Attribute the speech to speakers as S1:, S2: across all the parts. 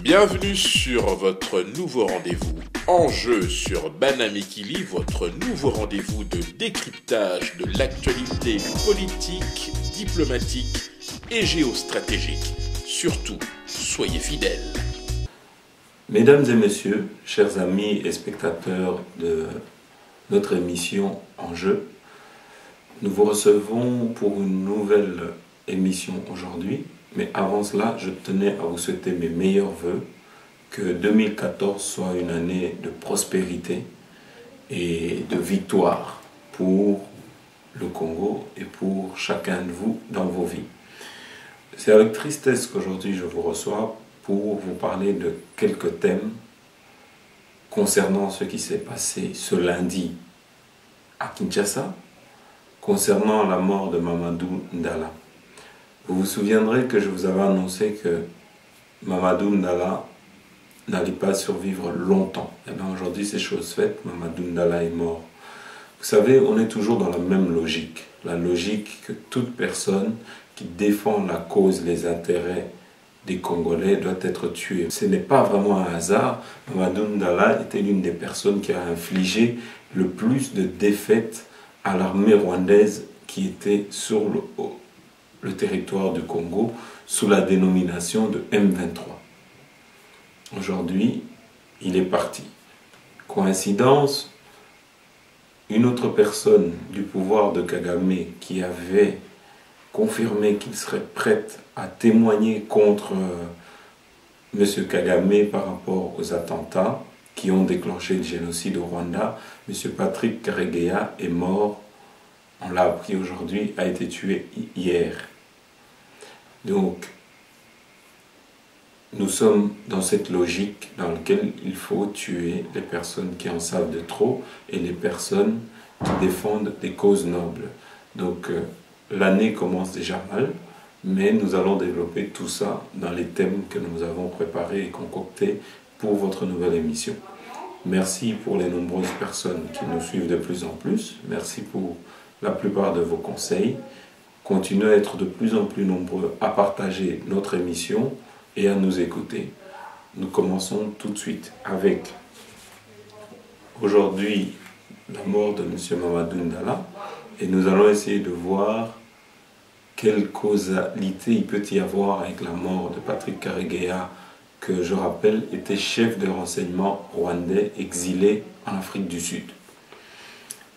S1: Bienvenue sur votre nouveau rendez-vous Enjeu sur Banamekili, votre nouveau rendez-vous de décryptage de l'actualité politique, diplomatique et géostratégique. Surtout, soyez fidèles.
S2: Mesdames et messieurs, chers amis et spectateurs de notre émission Enjeu, nous vous recevons pour une nouvelle émission aujourd'hui. Mais avant cela, je tenais à vous souhaiter mes meilleurs vœux, que 2014 soit une année de prospérité et de victoire pour le Congo et pour chacun de vous dans vos vies. C'est avec tristesse qu'aujourd'hui je vous reçois pour vous parler de quelques thèmes concernant ce qui s'est passé ce lundi à Kinshasa, concernant la mort de Mamadou Ndala. Vous vous souviendrez que je vous avais annoncé que Mamadou Ndala n'allait pas survivre longtemps. Et bien aujourd'hui, c'est chose faite, Mamadou Ndala est mort. Vous savez, on est toujours dans la même logique. La logique que toute personne qui défend la cause, les intérêts des Congolais doit être tuée. Ce n'est pas vraiment un hasard. Mamadou Ndala était l'une des personnes qui a infligé le plus de défaites à l'armée rwandaise qui était sur le territoire du Congo sous la dénomination de M23. Aujourd'hui, il est parti. Coïncidence, une autre personne du pouvoir de Kagame qui avait confirmé qu'il serait prête à témoigner contre M. Kagame par rapport aux attentats qui ont déclenché le génocide au Rwanda, M. Patrick Karegeya est mort. On l'a appris aujourd'hui, a été tué hier. Donc, nous sommes dans cette logique dans laquelle il faut tuer les personnes qui en savent de trop et les personnes qui défendent des causes nobles. Donc, l'année commence déjà mal, mais nous allons développer tout ça dans les thèmes que nous avons préparés et concoctés pour votre nouvelle émission. Merci pour les nombreuses personnes qui nous suivent de plus en plus. Merci pour la plupart de vos conseils. Continuez à être de plus en plus nombreux à partager notre émission et à nous écouter. Nous commençons tout de suite avec aujourd'hui la mort de M. Mamadou Ndala et nous allons essayer de voir quelle causalité il peut y avoir avec la mort de Patrick Karegeya, que je rappelle était chef de renseignement rwandais exilé en Afrique du Sud.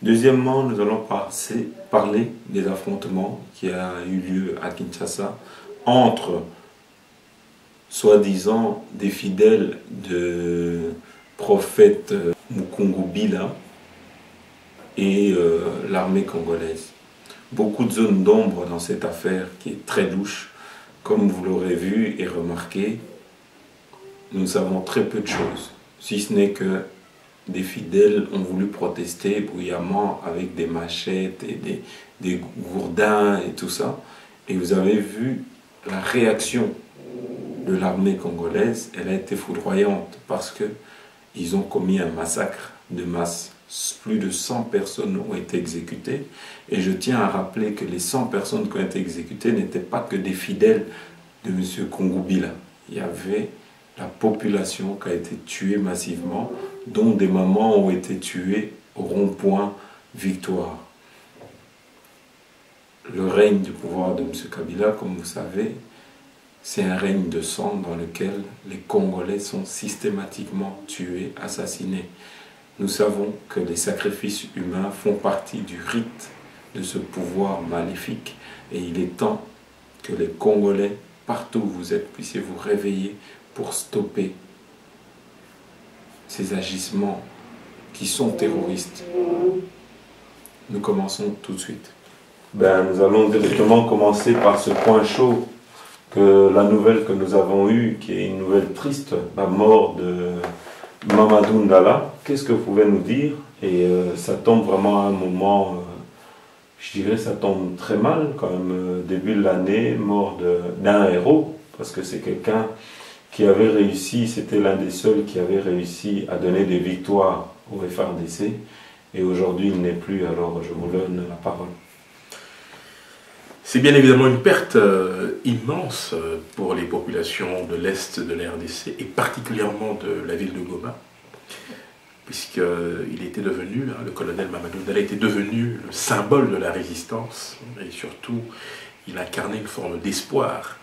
S2: Deuxièmement, nous allons parler des affrontements qui ont eu lieu à Kinshasa entre, soi-disant, des fidèles de prophète Mukungubila et l'armée congolaise. Beaucoup de zones d'ombre dans cette affaire qui est très louche. Comme vous l'aurez vu et remarqué, nous savons très peu de choses, si ce n'est que des fidèles ont voulu protester bruyamment avec des machettes et des gourdins et tout ça. Et vous avez vu la réaction de l'armée congolaise, elle a été foudroyante parce qu'ils ont commis un massacre de masse. Plus de 100 personnes ont été exécutées. Et je tiens à rappeler que les 100 personnes qui ont été exécutées n'étaient pas que des fidèles de M. Kongubila. Il y avait la population qui a été tuée massivement, dont des mamans ont été tuées au rond-point Victoire. Le règne du pouvoir de M. Kabila, comme vous savez, c'est un règne de sang dans lequel les Congolais sont systématiquement tués, assassinés. Nous savons que les sacrifices humains font partie du rite de ce pouvoir maléfique et il est temps que les Congolais, partout où vous êtes, puissiez vous réveiller pour stopper ces agissements qui sont terroristes. Nous commençons tout de suite. Nous allons directement commencer par ce point chaud, que la nouvelle que nous avons eue, qui est une nouvelle triste, la mort de Mamadou Ndala. Qu'est-ce que vous pouvez nous dire? Et ça tombe vraiment à un moment, je dirais ça tombe très mal quand même, début de l'année, mort d'un héros, parce que c'est quelqu'un qui avait réussi, c'était l'un des seuls qui avait réussi à donner des victoires au FARDC, et aujourd'hui il n'est plus, alors je vous donne la parole.
S1: C'est bien évidemment une perte immense pour les populations de l'Est de la RDC et particulièrement de la ville de Goma, puisqu'il était devenu, le colonel Mamadou Dala était devenu le symbole de la résistance et surtout il incarnait une forme d'espoir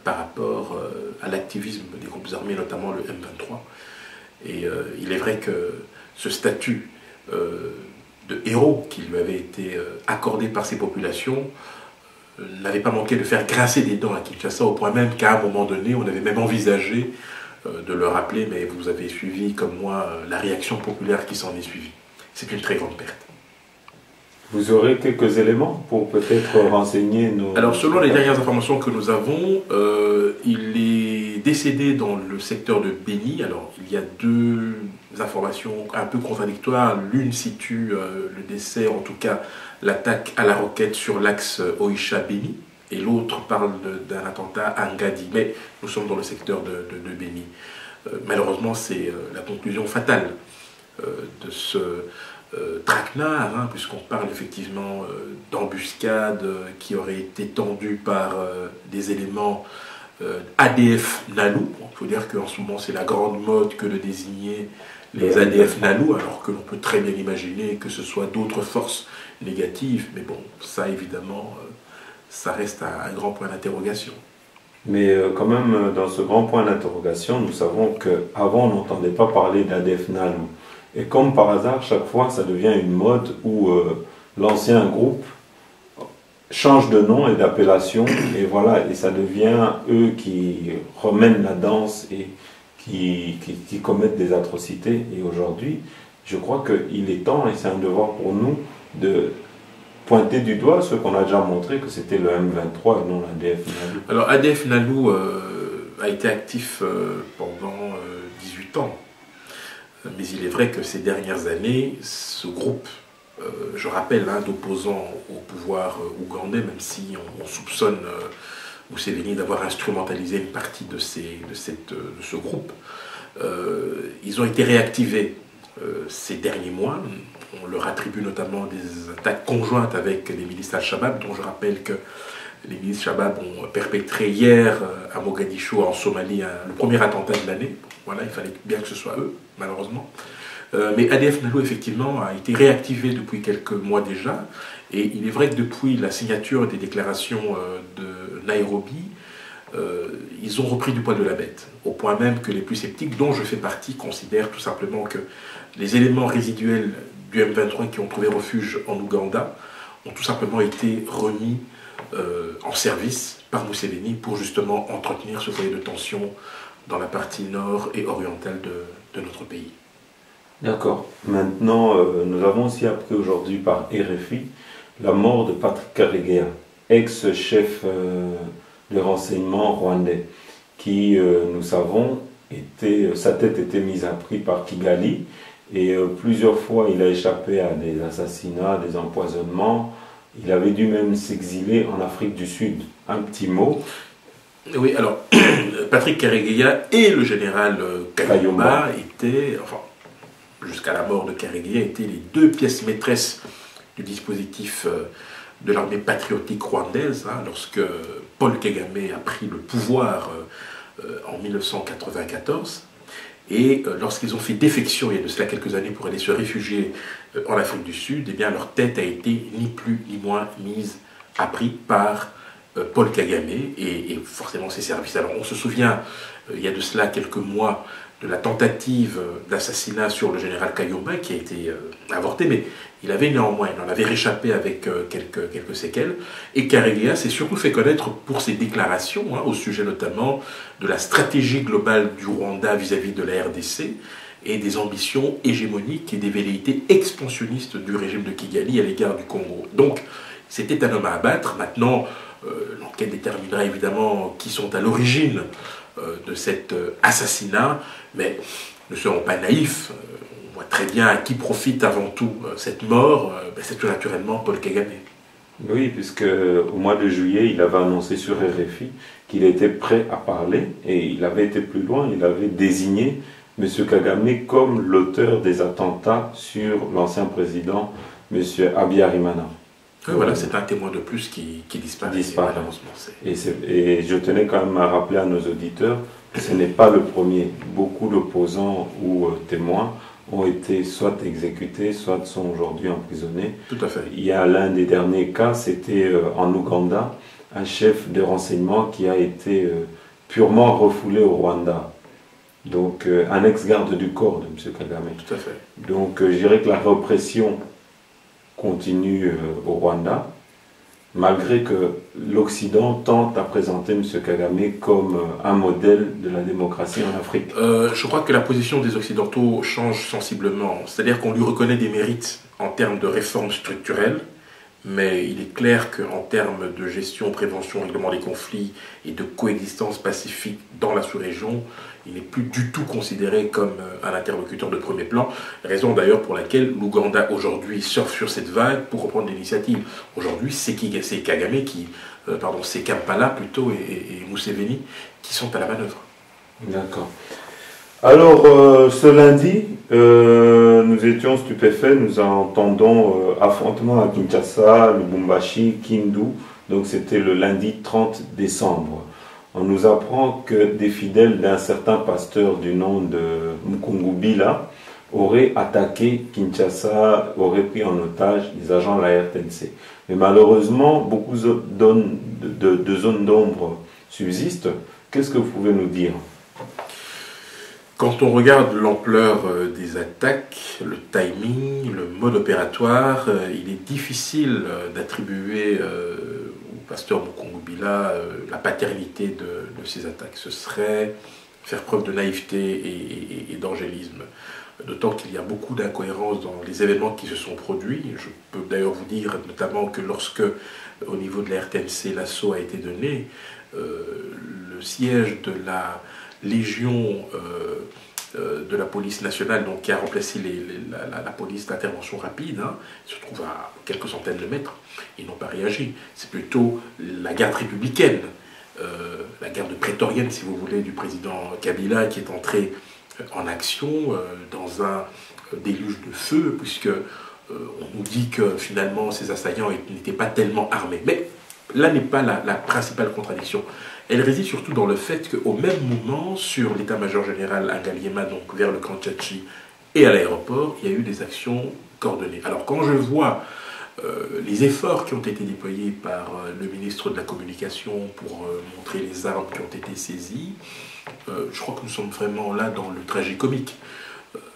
S1: par rapport à l'activisme des groupes armés, notamment le M23. Et il est vrai que ce statut de héros qui lui avait été accordé par ces populations n'avait pas manqué de faire grincer des dents à Kinshasa, au point même qu'à un moment donné, on avait même envisagé de le rappeler, mais vous avez suivi comme moi la réaction populaire qui s'en est suivie. C'est une très grande perte.
S2: Vous aurez quelques éléments pour peut-être renseigner nos...
S1: Alors, selon les dernières informations que nous avons, il est décédé dans le secteur de Béni. Alors, il y a deux informations un peu contradictoires. L'une situe le décès, en tout cas l'attaque à la roquette sur l'axe Oisha-Béni, et l'autre parle d'un attentat à Ngadi. Mais nous sommes dans le secteur de Béni. Malheureusement, c'est la conclusion fatale de ce... traquenard, puisqu'on parle effectivement d'embuscades qui auraient été tendues par des éléments ADF Nalou. Il faut dire qu'en ce moment c'est la grande mode que de désigner les ADF Nalou, alors que l'on peut très bien imaginer que ce soit d'autres forces négatives, mais bon, ça évidemment, ça reste un grand point d'interrogation.
S2: Mais quand même, dans ce grand point d'interrogation, nous savons qu'avant on n'entendait pas parler d'ADF Nalou. Et comme par hasard, chaque fois, ça devient une mode où l'ancien groupe change de nom et d'appellation, et voilà, et ça devient eux qui remènent la danse et qui commettent des atrocités. Et aujourd'hui, je crois qu'il est temps, et c'est un devoir pour nous, de pointer du doigt ce qu'on a déjà montré, que c'était le M23 et non l'ADF Nalou.
S1: Alors, ADF Nalou a été actif pendant 18 ans. Mais il est vrai que ces dernières années, ce groupe, je rappelle, d'opposants au pouvoir ougandais, même si on soupçonne Museveni d'avoir instrumentalisé une partie de ce groupe, ils ont été réactivés ces derniers mois. On leur attribue notamment des attaques conjointes avec les milices Al-Shabaab, dont je rappelle que les milices Shabaab ont perpétré hier à Mogadiscio, en Somalie, le premier attentat de l'année. Voilà, il fallait bien que ce soit eux, malheureusement. Mais ADF Nalou, effectivement, a été réactivé depuis quelques mois déjà. Et il est vrai que depuis la signature des déclarations de Nairobi, ils ont repris du poil de la bête. Au point même que les plus sceptiques, dont je fais partie, considèrent tout simplement que les éléments résiduels du M23 qui ont trouvé refuge en Ouganda ont tout simplement été remis en service par Museveni pour justement entretenir ce foyer de tension dans la partie nord et orientale de notre pays.
S2: D'accord. Maintenant, nous avons aussi appris aujourd'hui par RFI la mort de Patrick Karegeya, ex-chef de renseignement rwandais, qui, nous savons, sa tête était mise à prix par Kigali, et plusieurs fois il a échappé à des assassinats, des empoisonnements. Il avait dû même s'exiler en Afrique du Sud. Un petit mot.
S1: Oui, alors, Patrick Karegeya et le général Kayumba étaient, enfin, jusqu'à la mort de Karegeya, étaient les deux pièces maîtresses du dispositif de l'armée patriotique rwandaise, lorsque Paul Kagame a pris le pouvoir en 1994. Et lorsqu'ils ont fait défection, il y a de cela quelques années, pour aller se réfugier en Afrique du Sud, eh bien, leur tête a été ni plus ni moins mise à prix par Paul Kagame et forcément ses services. Alors on se souvient, il y a de cela quelques mois, de la tentative d'assassinat sur le général Kayumba qui a été avortée, mais il avait néanmoins, il en avait réchappé avec quelques séquelles. Et Karegeya s'est surtout fait connaître pour ses déclarations, au sujet notamment de la stratégie globale du Rwanda vis-à-vis de la RDC et des ambitions hégémoniques et des velléités expansionnistes du régime de Kigali à l'égard du Congo. Donc c'était un homme à abattre. Maintenant, l'enquête déterminera évidemment qui sont à l'origine de cet assassinat, mais ne serons pas naïfs. On voit très bien à qui profite avant tout cette mort. C'est tout naturellement Paul Kagame.
S2: Oui, puisque au mois de juillet, il avait annoncé sur RFI qu'il était prêt à parler, et il avait été plus loin, il avait désigné M. Kagame comme l'auteur des attentats sur l'ancien président, M. Habyarimana.
S1: Voilà, c'est un témoin de plus qui disparaît.
S2: Et je tenais quand même à rappeler à nos auditeurs que ce n'est pas le premier. Beaucoup d'opposants ou témoins ont été soit exécutés, soit sont aujourd'hui emprisonnés.
S1: Tout à fait.
S2: Il y a l'un des derniers cas, c'était en Ouganda, un chef de renseignement qui a été purement refoulé au Rwanda. Donc un ex-garde du corps de M. Kagame.
S1: Tout à fait.
S2: Donc je dirais que la répression continue au Rwanda, malgré que l'Occident tente à présenter M. Kagame comme un modèle de la démocratie en Afrique.
S1: Je crois que la position des Occidentaux change sensiblement. C'est-à-dire qu'on lui reconnaît des mérites en termes de réformes structurelles, mais il est clair qu'en termes de gestion, prévention, règlement des conflits et de coexistence pacifique dans la sous-région, il n'est plus du tout considéré comme un interlocuteur de premier plan, raison d'ailleurs pour laquelle l'Ouganda aujourd'hui surfe sur cette vague pour reprendre l'initiative. Aujourd'hui, c'est Kagame c'est Kampala plutôt et Museveni qui sont à la manœuvre.
S2: D'accord. Alors, ce lundi, nous étions stupéfaits, nous entendons affrontement à Kinshasa, Lubumbashi, Kindu, donc c'était le lundi 30 décembre. On nous apprend que des fidèles d'un certain pasteur du nom de Mukungubila auraient attaqué Kinshasa, auraient pris en otage des agents de la RTNC. Mais malheureusement, beaucoup de zones d'ombre subsistent. Qu'est-ce que vous pouvez nous dire ?
S1: Quand on regarde l'ampleur des attaques, le timing, le mode opératoire, il est difficile d'attribuer au pasteur Mukungubila la paternité de ces attaques. Ce serait faire preuve de naïveté et d'angélisme. D'autant qu'il y a beaucoup d'incohérences dans les événements qui se sont produits. Je peux d'ailleurs vous dire notamment que lorsque, au niveau de la RTNC, l'assaut a été donné, le siège de la Légion de la police nationale, donc qui a remplacé la police d'intervention rapide, se trouve à quelques centaines de mètres. Ils n'ont pas réagi. C'est plutôt la garde républicaine, la garde prétorienne, si vous voulez, du président Kabila, qui est entrée en action dans un déluge de feu, puisque on nous dit que finalement ces assaillants n'étaient pas tellement armés. Mais là n'est pas la principale contradiction. Elle réside surtout dans le fait qu'au même moment, sur l'état-major général à Ngaliema, donc vers le camp Tchatchi et à l'aéroport, il y a eu des actions coordonnées. Alors quand je vois les efforts qui ont été déployés par le ministre de la Communication pour montrer les armes qui ont été saisies, je crois que nous sommes vraiment là dans le tragicomique.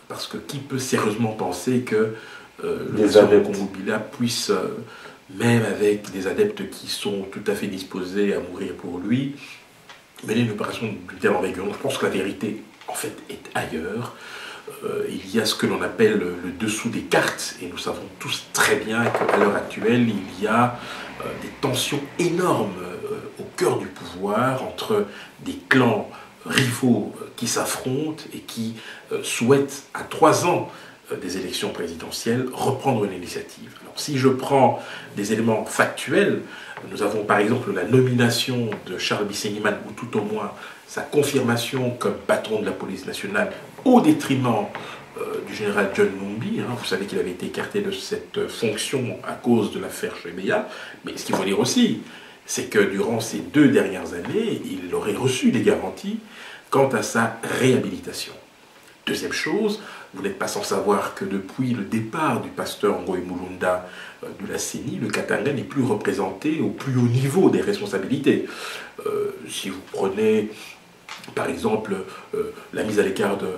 S1: Parce que qui peut sérieusement penser que le président Mukungubila puisse... même avec des adeptes qui sont tout à fait disposés à mourir pour lui, mener une opération d'une telle envergure. Je pense que la vérité, en fait, est ailleurs. Il y a ce que l'on appelle le dessous des cartes, et nous savons tous très bien qu'à l'heure actuelle, il y a des tensions énormes au cœur du pouvoir entre des clans rivaux qui s'affrontent et qui souhaitent, à 3 ans des élections présidentielles, reprendre l'initiative. Alors, si je prends des éléments factuels, nous avons par exemple la nomination de Charles Bissigny-Man, ou tout au moins sa confirmation comme patron de la police nationale, au détriment du général John Numbi. Vous savez qu'il avait été écarté de cette fonction à cause de l'affaire Chebeya. Mais ce qu'il faut dire aussi, c'est que durant ces 2 dernières années, il aurait reçu des garanties quant à sa réhabilitation. Deuxième chose, vous n'êtes pas sans savoir que depuis le départ du pasteur Ngoï Mulunda de la CENI, le Katanga n'est plus représenté au plus haut niveau des responsabilités. Si vous prenez par exemple la mise à l'écart de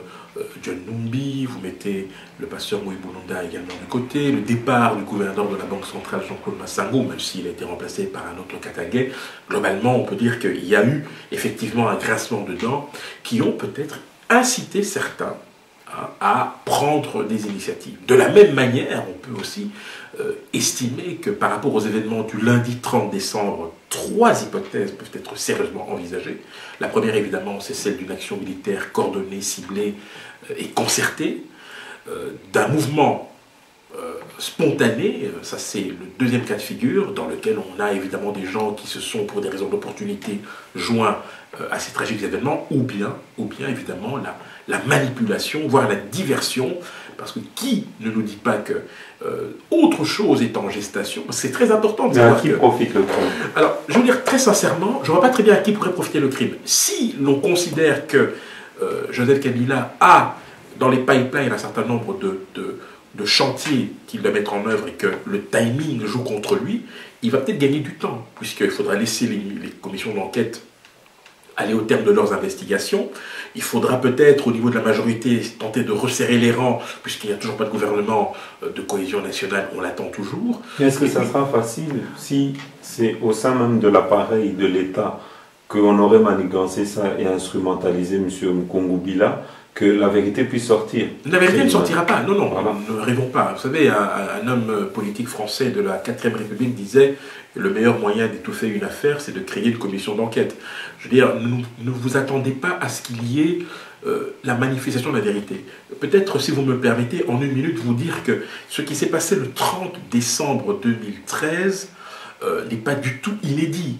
S1: John Numbi, vous mettez le pasteur Ngoï Mulunda également de côté, le départ du gouverneur de la Banque centrale Jean-Claude Massango, même s'il a été remplacé par un autre Katangais, globalement on peut dire qu'il y a eu effectivement un grincement de dents qui ont peut-être inciter certains à prendre des initiatives. De la même manière, on peut aussi estimer que par rapport aux événements du lundi 30 décembre, 3 hypothèses peuvent être sérieusement envisagées. La première, évidemment, c'est celle d'une action militaire coordonnée, ciblée et concertée, d'un mouvement spontané. Ça, c'est le deuxième cas de figure, dans lequel on a évidemment des gens qui se sont, pour des raisons d'opportunité, joints à ces tragiques événements, ou bien évidemment la manipulation, voire la diversion, Parce que qui ne nous dit pas que autre chose est en gestation? C'est très important de savoir.
S2: Mais à qui profite le crime?
S1: Alors, je veux dire très sincèrement, je ne vois pas très bien à qui pourrait profiter le crime. Si l'on considère que Joseph Kabila a dans les pipelines un certain nombre de chantiers qu'il doit mettre en œuvre et que le timing joue contre lui, il va peut-être gagner du temps, puisqu'il faudra laisser les commissions d'enquête aller au terme de leurs investigations. Il faudra peut-être, au niveau de la majorité, tenter de resserrer les rangs, puisqu'il n'y a toujours pas de gouvernement de cohésion nationale, on l'attend toujours.
S2: Est-ce que ça sera facile si c'est au sein même de l'appareil de l'État qu'on aurait manigancé ça et instrumentalisé M. Mkongubila, que la vérité puisse sortir?
S1: La vérité ne sortira pas, non,
S2: voilà.
S1: Ne rêvons pas. Vous savez, un homme politique français de la 4e République disait « Le meilleur moyen d'étouffer une affaire, c'est de créer une commission d'enquête ». Je veux dire, ne vous attendez pas à ce qu'il y ait la manifestation de la vérité. Peut-être, si vous me permettez, en une minute, vous dire que ce qui s'est passé le 30 décembre 2013 n'est pas du tout inédit.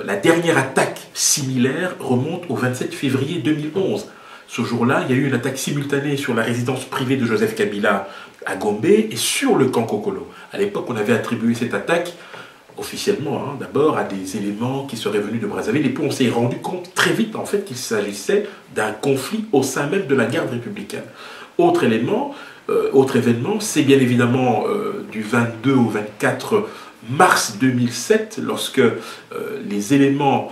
S1: La dernière attaque similaire remonte au 27 février 2011. Ce jour-là, il y a eu une attaque simultanée sur la résidence privée de Joseph Kabila à Gombe et sur le camp Kokolo. À l'époque, on avait attribué cette attaque officiellement, d'abord à des éléments qui seraient venus de Brazzaville, et puis on s'est rendu compte très vite en fait qu'il s'agissait d'un conflit au sein même de la garde républicaine. Autre événement, c'est bien évidemment du 22 au 24 mars 2007, lorsque les éléments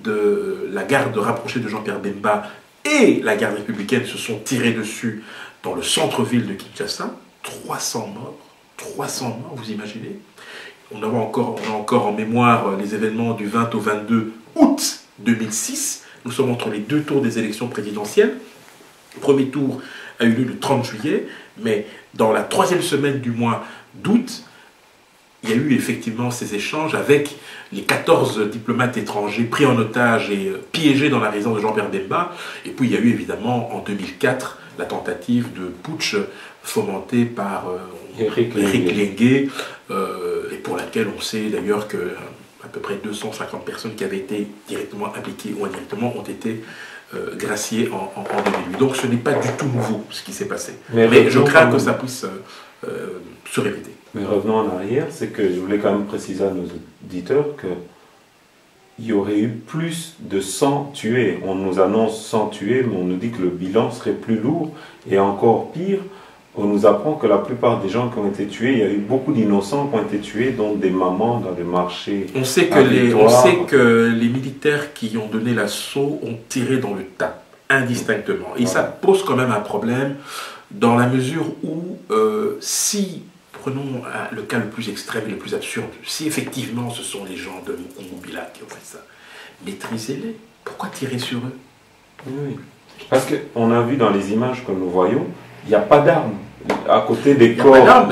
S1: de la garde rapprochée de Jean-Pierre Bemba et la garde républicaine se sont tirés dessus dans le centre-ville de Kinshasa. 300 morts, vous imaginez? On a encore en mémoire les événements du 20 au 22 août 2006. Nous sommes entre les deux tours des élections présidentielles. Le premier tour a eu lieu le 30 juillet, mais dans la 3e semaine du mois d'août, il y a eu effectivement ces échanges avec les 14 diplomates étrangers pris en otage et piégés dans la résidence de Jean-Pierre Bemba. Et puis il y a eu évidemment en 2004 la tentative de putsch fomentée par Eric Lengue, et pour laquelle on sait d'ailleurs que à peu près 250 personnes qui avaient été directement impliquées ou indirectement ont été graciées en 2008. Donc ce n'est pas du tout nouveau ce qui s'est passé. Mais je crains que ça puisse se répéter.
S2: Mais revenons en arrière, c'est que je voulais quand même préciser à nos auditeurs qu'il y aurait eu plus de 100 tués. On nous annonce 100 tués, mais on nous dit que le bilan serait plus lourd. Et encore pire, on nous apprend que la plupart des gens qui ont été tués, il y a eu beaucoup d'innocents qui ont été tués, dont des mamans dans des marchés.
S1: On sait que les militaires qui ont donné l'assaut ont tiré dans le tas, indistinctement. Et ça pose quand même un problème, dans la mesure où si... Prenons le cas le plus extrême et le plus absurde. Si effectivement ce sont les gens de Mkongubila qui ont fait ça, maîtrisez-les. Pourquoi tirer sur eux?
S2: Oui. Parce qu'on a vu dans les images que nous voyons, il n'y a pas d'armes à côté des corps.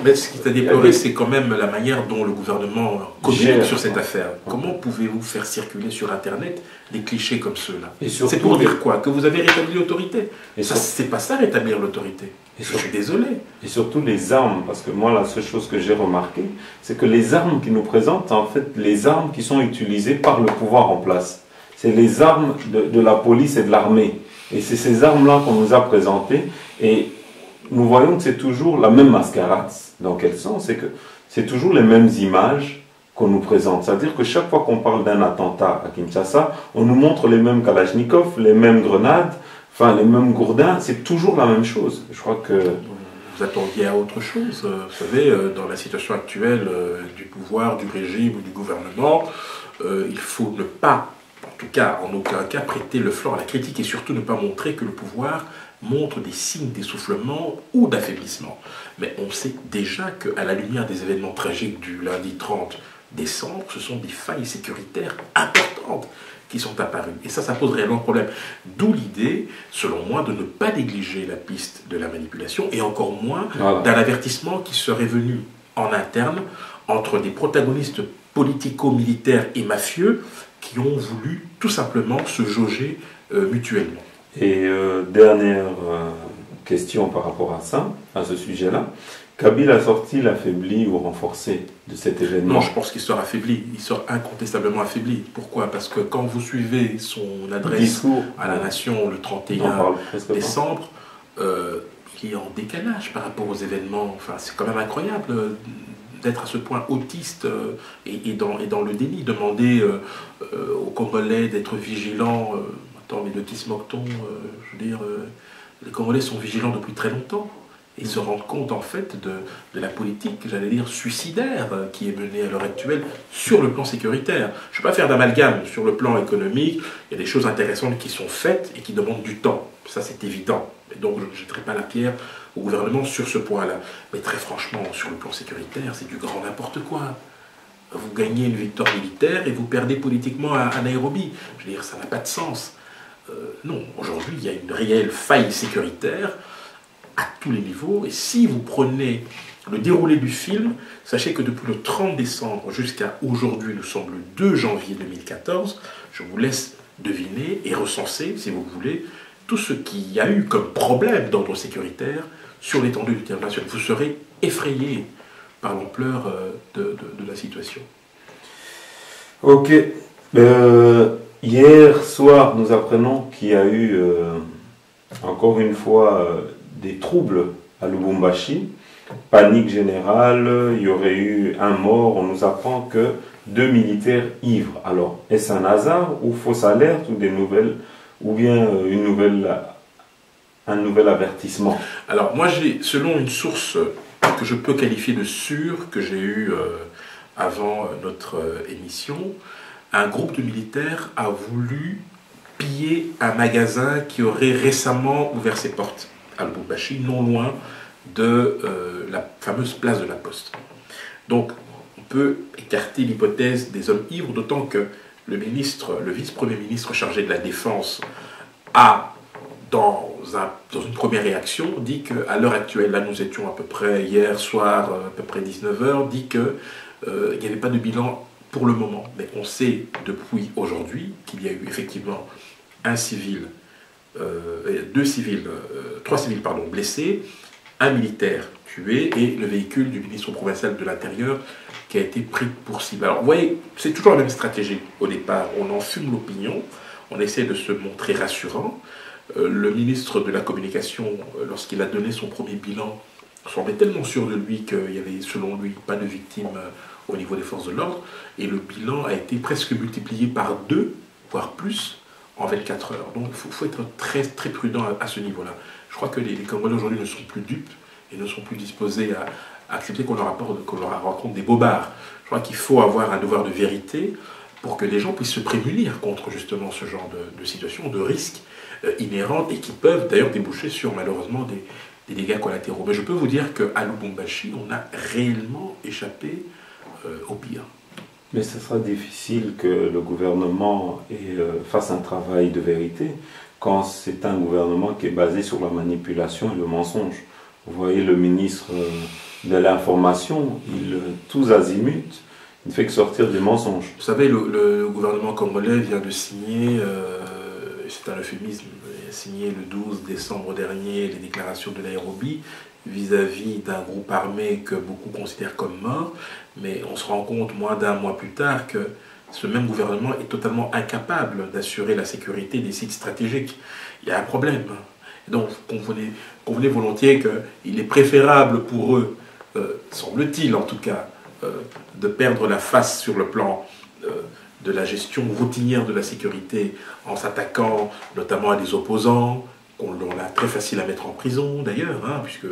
S1: Mais ce qui est à déplorer, c'est quand même la manière dont le gouvernement communique sur cette affaire. Comment pouvez-vous faire circuler sur Internet des clichés comme ceux-là? C'est pour dire quoi? Que vous avez rétabli l'autorité. C'est pas ça, rétablir l'autorité. Je suis désolé.
S2: Et surtout les armes, parce que moi la seule chose que j'ai remarqué, c'est que les armes qu'ils nous présentent, en fait, les armes qui sont utilisées par le pouvoir en place. C'est les armes de la police et de l'armée. Et c'est ces armes-là qu'on nous a présentées. Et nous voyons que c'est toujours la même mascarade. Dans quel sens? C'est que c'est toujours les mêmes images qu'on nous présente. C'est-à-dire que chaque fois qu'on parle d'un attentat à Kinshasa, on nous montre les mêmes Kalachnikov, les mêmes grenades, enfin les mêmes gourdins. C'est toujours la même chose. Je crois que...
S1: Vous attendiez à autre chose. Vous savez, dans la situation actuelle du pouvoir, du régime ou du gouvernement, il faut ne pas, en tout cas, en aucun cas, prêter le flanc à la critique et surtout ne pas montrer que le pouvoir montre des signes d'essoufflement ou d'affaiblissement. Mais on sait déjà qu'à la lumière des événements tragiques du lundi 30 décembre, ce sont des failles sécuritaires importantes qui sont apparues. Et ça pose réellement problème. D'où l'idée, selon moi, de ne pas négliger la piste de la manipulation et encore moins d'un avertissement qui serait venu en interne entre des protagonistes politico-militaires et mafieux qui ont voulu tout simplement se jauger mutuellement.
S2: Et dernière question par rapport à ça, à ce sujet-là. Kabila sort-il affaibli ou renforcé de cet événement?
S1: Non, je pense qu'il sort affaibli. Il sort incontestablement affaibli. Pourquoi? Parce que quand vous suivez son adresse à la nation le 31 décembre, il qui est en décalage par rapport aux événements. Enfin, c'est quand même incroyable d'être à ce point autiste et dans le déni. Demander aux Congolais d'être vigilants. Attends, mais de qui se moque-t-on je veux dire, les Congolais sont vigilants depuis très longtemps. Et se rendent compte en fait de la politique, j'allais dire, suicidaire qui est menée à l'heure actuelle sur le plan sécuritaire. Je ne vais pas faire d'amalgame sur le plan économique, il y a des choses intéressantes qui sont faites et qui demandent du temps, ça c'est évident. Et donc je ne jetterai pas la pierre au gouvernement sur ce point-là. Mais très franchement, sur le plan sécuritaire, c'est du grand n'importe quoi. Vous gagnez une victoire militaire et vous perdez politiquement à Nairobi. Je veux dire, ça n'a pas de sens. Non, aujourd'hui il y a une réelle faille sécuritaire à tous les niveaux, et si vous prenez le déroulé du film, sachez que depuis le 30 décembre jusqu'à aujourd'hui, nous sommes le 2 janvier 2014, je vous laisse deviner et recenser, si vous voulez, tout ce qu'il y a eu comme problème d'ordre sécuritaire sur l'étendue du territoire national. Vous serez effrayé par l'ampleur de la situation.
S2: Ok. Hier soir, nous apprenons qu'il y a eu, encore une fois, des troubles à Lubumbashi, panique générale, il y aurait eu un mort, on nous apprend que 2 militaires ivres. Alors, est-ce un hasard ou fausse alerte ou des nouvelles, ou bien un nouvel avertissement?
S1: Alors, moi, selon une source que je peux qualifier de sûre, que j'ai eue avant notre émission, un groupe de militaires a voulu piller un magasin qui aurait récemment ouvert ses portes à Lubumbashi, non loin de la fameuse place de la Poste. Donc, on peut écarter l'hypothèse des hommes ivres, d'autant que le vice-premier ministre chargé de la Défense a, dans une première réaction, dit qu'à l'heure actuelle, là nous étions à peu près hier soir, à peu près 19h, dit qu'il n'y avait pas de bilan pour le moment. Mais on sait depuis aujourd'hui qu'il y a eu effectivement un civil, trois civils blessés, un militaire tué et le véhicule du ministre provincial de l'Intérieur qui a été pris pour cible. Alors vous voyez, c'est toujours la même stratégie au départ. On enfume l'opinion, on essaie de se montrer rassurant. Le ministre de la Communication, lorsqu'il a donné son premier bilan, semblait tellement sûr de lui qu'il y avait, selon lui, pas de victimes au niveau des forces de l'ordre. Et le bilan a été presque multiplié par 2, voire plus, en 24 heures. Donc il faut être très, très prudent à ce niveau-là. Je crois que les Congolais aujourd'hui ne sont plus dupes et ne sont plus disposés à accepter qu'on leur raconte des bobards. Je crois qu'il faut avoir un devoir de vérité pour que les gens puissent se prémunir contre justement ce genre de situation, de risques inhérents et qui peuvent d'ailleurs déboucher sur malheureusement des dégâts collatéraux. Mais je peux vous dire qu'à Lubumbashi, on a réellement échappé au pire.
S2: Mais ce sera difficile que le gouvernement fasse un travail de vérité quand c'est un gouvernement qui est basé sur la manipulation et le mensonge. Vous voyez le ministre de l'Information, tous azimuts, il ne fait que sortir des mensonges.
S1: Vous savez, le gouvernement congolais vient de signer, c'est un euphémisme, il a signé le 12 décembre dernier les déclarations de Nairobi vis-à-vis d'un groupe armé que beaucoup considèrent comme mort, mais on se rend compte moins d'un mois plus tard que ce même gouvernement est totalement incapable d'assurer la sécurité des sites stratégiques. Il y a un problème. Donc, convenez volontiers qu'il est préférable pour eux, semble-t-il en tout cas, de perdre la face sur le plan de la gestion routinière de la sécurité en s'attaquant notamment à des opposants, qu'on a très facile à mettre en prison d'ailleurs, hein, puisque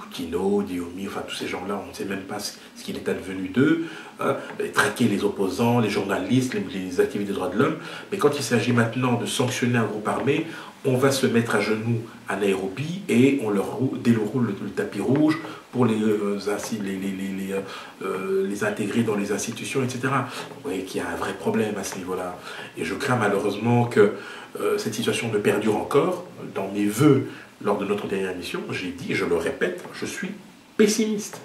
S1: Coutinho, Diomi, enfin tous ces gens-là, on ne sait même pas ce qu'il est advenu d'eux, hein, traquer les opposants, les journalistes, les activistes des droits de l'homme. Mais quand il s'agit maintenant de sanctionner un groupe armé, on va se mettre à genoux à Nairobi et on leur déroule le tapis rouge pour les intégrer dans les institutions, etc. Vous voyez qu'il y a un vrai problème à ce niveau-là. Et je crains malheureusement que cette situation ne perdure encore. Dans mes vœux, lors de notre dernière émission, j'ai dit, et je le répète, je suis pessimiste.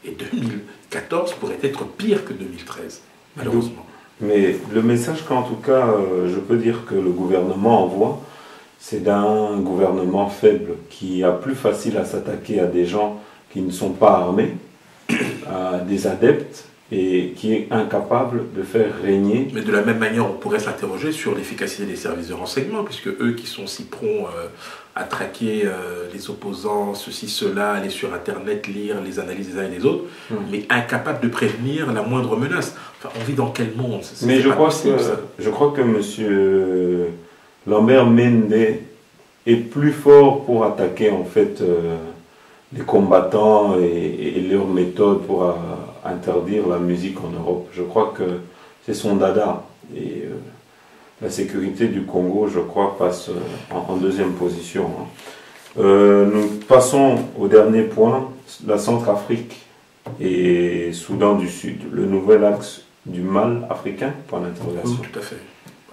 S1: Et 2014 pourrait être pire que 2013, malheureusement.
S2: Mais le message qu'en tout cas, je peux dire que le gouvernement envoie, c'est d'un gouvernement faible qui a plus facile à s'attaquer à des gens qui ne sont pas armés, à des adeptes, et qui est incapable de faire régner.
S1: Mais de la même manière, on pourrait s'interroger sur l'efficacité des services de renseignement, puisque eux qui sont si prompts à traquer les opposants, ceci, cela, aller sur Internet, lire les analyses des uns et des autres, mais incapables de prévenir la moindre menace. Enfin, on vit dans quel monde?
S2: Mais je crois que M. Lambert Mende est plus fort pour attaquer en fait les combattants et leurs méthodes pour interdire la musique en Europe. Je crois que c'est son dada. Et la sécurité du Congo, je crois, passe en deuxième position. Nous passons au dernier point, la Centrafrique et Soudan du Sud, le nouvel axe du mal africain, point d'interrogation.
S1: Oui, tout à fait,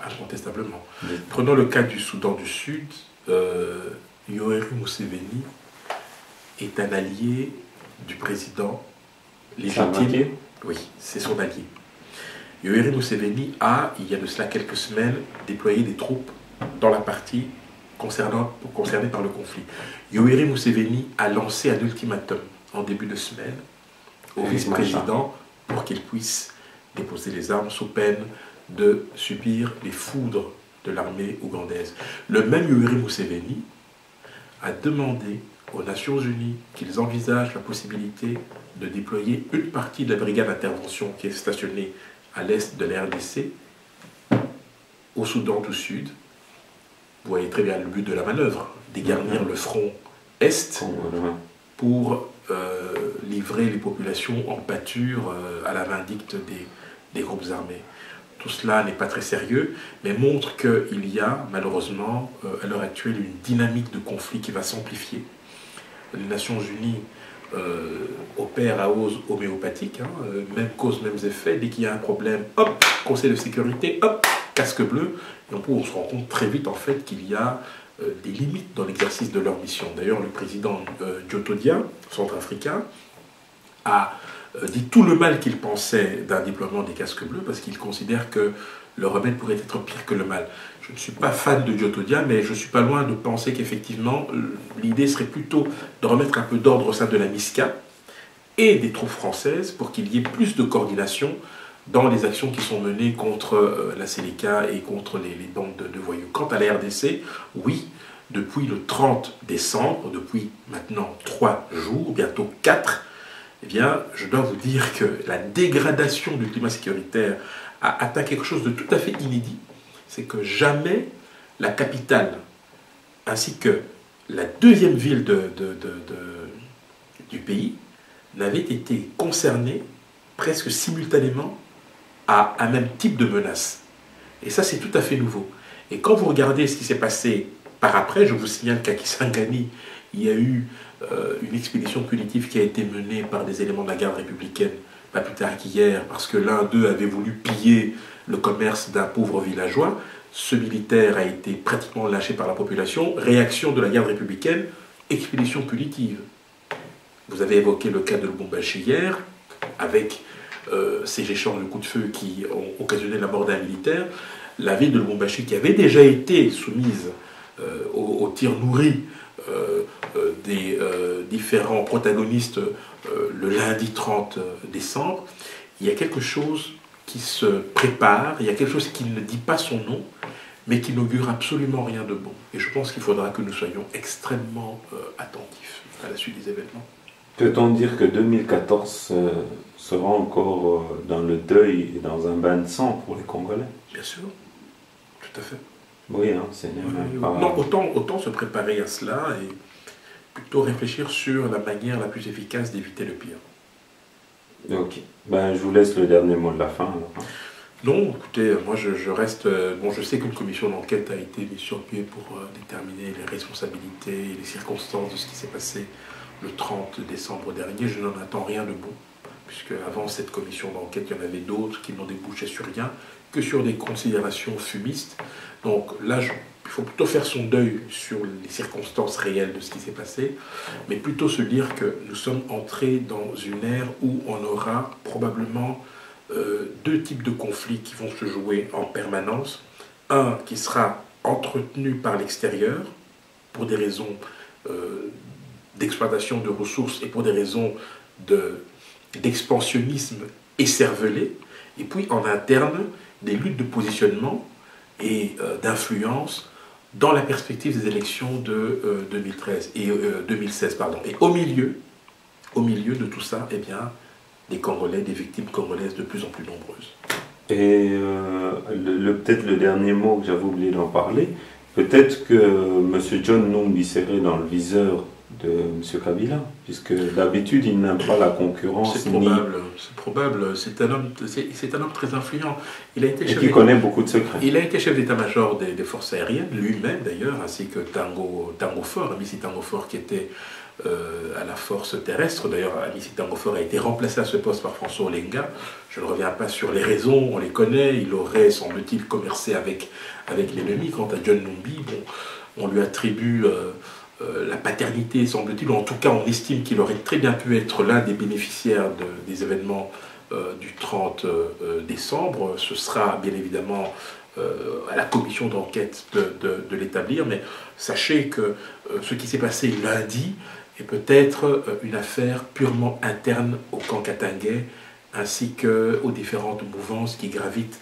S1: incontestablement. Prenons le cas du Soudan du Sud. Yoweri Museveni est un allié du président légitime. Oui, c'est son allié. Yoweri Museveni a, il y a de cela quelques semaines, déployé des troupes dans la partie concernée par le conflit. Yoweri Museveni a lancé un ultimatum en début de semaine au vice-président pour qu'il puisse déposer les armes sous peine de subir les foudres de l'armée ougandaise. Le même Yoweri Museveni a demandé aux Nations Unies qu'ils envisagent la possibilité de déployer une partie de la brigade d'intervention qui est stationnée à l'est de la RDC, au Soudan du Sud. Vous voyez très bien le but de la manœuvre, dégarnir le front est pour livrer les populations en pâture à la vindicte des groupes armés. Tout cela n'est pas très sérieux, mais montre qu'il y a malheureusement à l'heure actuelle une dynamique de conflit qui va s'amplifier. Les Nations Unies opèrent à hausse homéopathique, même cause, mêmes effets. Dès qu'il y a un problème, hop, Conseil de sécurité, hop, casque bleu. Et on se rend compte très vite en fait qu'il y a des limites dans l'exercice de leur mission. D'ailleurs, le président Djotodia, centrafricain, a dit tout le mal qu'il pensait d'un déploiement des casques bleus parce qu'il considère que le remède pourrait être pire que le mal. Je ne suis pas fan de Djotodia, mais je ne suis pas loin de penser qu'effectivement, l'idée serait plutôt de remettre un peu d'ordre au sein de la MISCA et des troupes françaises pour qu'il y ait plus de coordination dans les actions qui sont menées contre la Séléka et contre les bandes de voyous. Quant à la RDC, oui, depuis le 30 décembre, depuis maintenant 3 jours, bientôt 4, eh bien, je dois vous dire que la dégradation du climat sécuritaire a atteint quelque chose de tout à fait inédit. C'est que jamais la capitale, ainsi que la deuxième ville du pays, n'avaient été concernées presque simultanément à un même type de menace. Et ça, c'est tout à fait nouveau. Et quand vous regardez ce qui s'est passé par après, je vous signale qu'à Kisangani, il y a eu une expédition punitive qui a été menée par des éléments de la garde républicaine, pas plus tard qu'hier, parce que l'un d'eux avait voulu piller le commerce d'un pauvre villageois. Ce militaire a été pratiquement lâché par la population. Réaction de la garde républicaine, expédition punitive. Vous avez évoqué le cas de Lubumbashi hier, avec ces échanges de coups de feu qui ont occasionné la mort d'un militaire. La ville de Lubumbashi, qui avait déjà été soumise aux tirs nourris des différents protagonistes le lundi 30 décembre, il y a quelque chose qui se prépare, il y a quelque chose qui ne dit pas son nom, mais qui n'augure absolument rien de bon. Et je pense qu'il faudra que nous soyons extrêmement attentifs à la suite des événements.
S2: Peut-on dire que 2014 sera encore dans le deuil et dans un bain de sang pour les Congolais?
S1: Bien sûr, tout à fait.
S2: Oui, c'est même pas...
S1: Non, autant se préparer à cela et plutôt réfléchir sur la manière la plus efficace d'éviter le pire.
S2: Ok. Je vous laisse le dernier mot de la fin. Alors.
S1: Non, écoutez, moi je reste... Bon, je sais qu'une commission d'enquête a été mise sur pied pour déterminer les responsabilités et les circonstances de ce qui s'est passé le 30 décembre dernier. Je n'en attends rien de bon, puisque avant cette commission d'enquête, il y en avait d'autres qui n'ont débouché sur rien, que sur des considérations fumistes. Donc là, il faut plutôt faire son deuil sur les circonstances réelles de ce qui s'est passé, mais plutôt se dire que nous sommes entrés dans une ère où on aura probablement deux types de conflits qui vont se jouer en permanence. Un qui sera entretenu par l'extérieur pour des raisons d'exploitation de ressources et pour des raisons d'expansionnisme
S3: écervelés, et puis en interne, des luttes de positionnement et d'influence dans la perspective des élections de 2016. Et au milieu de tout ça, eh bien, des Congolais, des victimes congolaises de plus en plus nombreuses.
S2: Et peut-être le dernier mot que j'avais oublié d'en parler, peut-être que M. John Numbi serait dans le viseur de M. Kabila, puisque d'habitude il n'aime pas la concurrence.
S3: C'est probable. C'est un homme très influent.
S2: Qui connaît beaucoup de secrets.
S3: Il a été chef d'état-major des forces aériennes, lui-même d'ailleurs, ainsi que Tango Fort, Amici Tango Fort qui était à la force terrestre. D'ailleurs, Amici Tango Fort a été remplacé à ce poste par François Olenga. Je ne reviens pas sur les raisons, on les connaît. Il aurait, semble-t-il, commercé avec l'ennemi. Quant à John Numbi, on lui attribue la paternité, semble-t-il, ou en tout cas on estime qu'il aurait très bien pu être l'un des bénéficiaires des événements du 30 décembre. Ce sera bien évidemment à la commission d'enquête de l'établir, mais sachez que ce qui s'est passé lundi est peut-être une affaire purement interne au camp Katangais, ainsi qu'aux différentes mouvances qui gravitent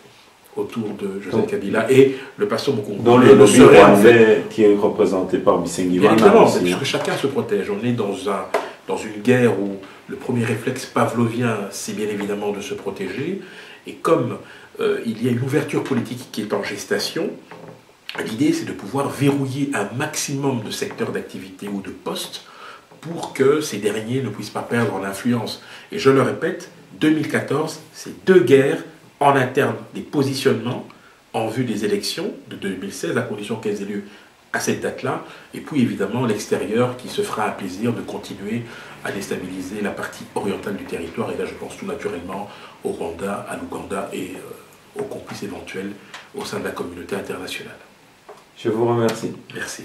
S3: autour de Joseph Kabila et le Passo Mukungu.
S2: Dans le lobby rwandais qui est représenté par Bisengimana.
S3: Évidemment, puisque chacun se protège. On est dans une guerre où le premier réflexe pavlovien, c'est bien évidemment de se protéger. Et comme il y a une ouverture politique qui est en gestation, l'idée c'est de pouvoir verrouiller un maximum de secteurs d'activité ou de postes pour que ces derniers ne puissent pas perdre en influence. Et je le répète, 2014, c'est deux guerres en interne, des positionnements en vue des élections de 2016, à condition qu'elles aient lieu à cette date-là, et puis évidemment l'extérieur qui se fera un plaisir de continuer à déstabiliser la partie orientale du territoire, et là je pense tout naturellement au Rwanda, à l'Ouganda et aux complices éventuels au sein de la communauté internationale.
S2: Je vous remercie.
S3: Merci.